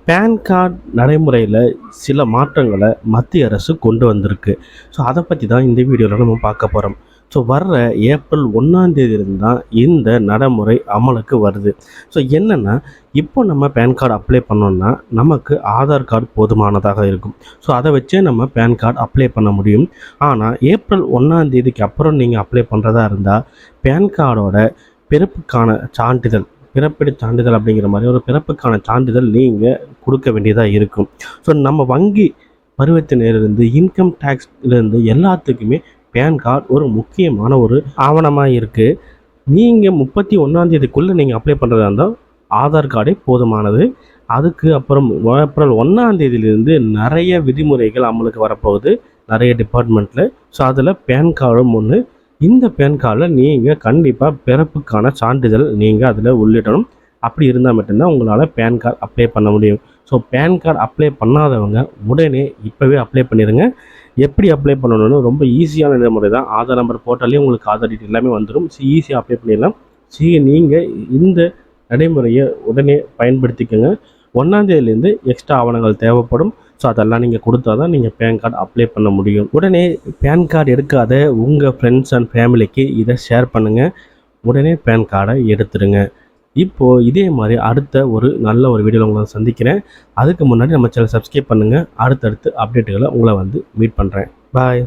Pan card நடைமுறையில் சில மாற்றங்களை மத்திய அரசு கொண்டு வந்திருக்கு. ஸோ அதை பற்றி தான் இந்த வீடியோவில் நம்ம பார்க்க போகிறோம். ஸோ வர்ற ஏப்ரல் 1ஆம் தேதியிலிருந்து தான் இந்த நடைமுறை அமலுக்கு வருது. ஸோ என்னென்னா, இப்போ நம்ம பேன் கார்டு அப்ளை பண்ணோன்னா நமக்கு ஆதார் கார்டு போதுமானதாக இருக்கும். ஸோ அதை வச்சே நம்ம பேன் கார்டு அப்ளை பண்ண முடியும். ஆனால் ஏப்ரல் 1ஆம் தேதிக்கு அப்புறம் நீங்கள் அப்ளை பண்ணுறதா இருந்தால் பேன் கார்டோட பிறப்புக்கான சான்றிதழ், பிறப்பிட சான்றிதழ் அப்படிங்கிற மாதிரி ஒரு பிறப்புக்கான சான்றிதழ் நீங்கள் கொடுக்க வேண்டியதாக இருக்கும். ஸோ நம்ம வங்கி பரிவர்த்தனையிலிருந்து இன்கம் டேக்ஸ்லேருந்து எல்லாத்துக்குமே பேன் கார்டு ஒரு முக்கியமான ஒரு ஆவணமாக இருக்குது. நீங்கள் 31ஆம் தேதிக்குள்ளே நீங்கள் அப்ளை பண்ணுறதா இருந்தால் ஆதார் கார்டே போதுமானது. அதுக்கு அப்புறம் ஏப்ரல் 1ஆம் தேதியிலிருந்து நிறைய விதிமுறைகள் அமலுக்கு வரப்போகுது நிறைய டிபார்ட்மெண்ட்டில். ஸோ அதில் பேன் கார்டும் ஒன்று. இந்த பேன் கார்டில் நீங்கள் கண்டிப்பாக பிறப்புக்கான சான்றிதழ் நீங்கள் அதில் உள்ளிடணும். அப்படி இருந்தால் மட்டும்தான் உங்களால் பேன் கார்டு அப்ளை பண்ண முடியும். ஸோ பேன் கார்டு அப்ளை பண்ணாதவங்க உடனே இப்போவே அப்ளை பண்ணிடுங்க. எப்படி அப்ளை பண்ணணும்னு ரொம்ப ஈஸியான நடைமுறை தான். ஆதார் நம்பர் போட்டாலே உங்களுக்கு ஆதார் டீட்டெயில் எல்லாமே வந்துடும். ஈஸியாக அப்ளை பண்ணிடலாம். நீங்கள் இந்த நடைமுறையை உடனே பயன்படுத்திக்கோங்க. 1ஆம் தேதியிலேருந்து எக்ஸ்ட்ரா ஆவணங்கள் தேவைப்படும். ஸோ அதெல்லாம் நீங்கள் கொடுத்தா தான் நீங்கள் பேன் கார்டு அப்ளை பண்ண முடியும். உடனே பேன் கார்டு எடுக்காத உங்கள் ஃப்ரெண்ட்ஸ் அண்ட் ஃபேமிலிக்கு இதை ஷேர் பண்ணுங்கள். உடனே பேன் கார்டை எடுத்துருங்க. இப்போது இதே மாதிரி அடுத்த ஒரு நல்ல ஒரு வீடியோவில் உங்களை சந்திக்கிறேன். அதுக்கு முன்னாடி நம்ம சேனல் சப்ஸ்கிரைப் பண்ணுங்கள். அடுத்தடுத்து அப்டேட்டுகளை உங்களை மீட் பண்ணுறேன். பாய்.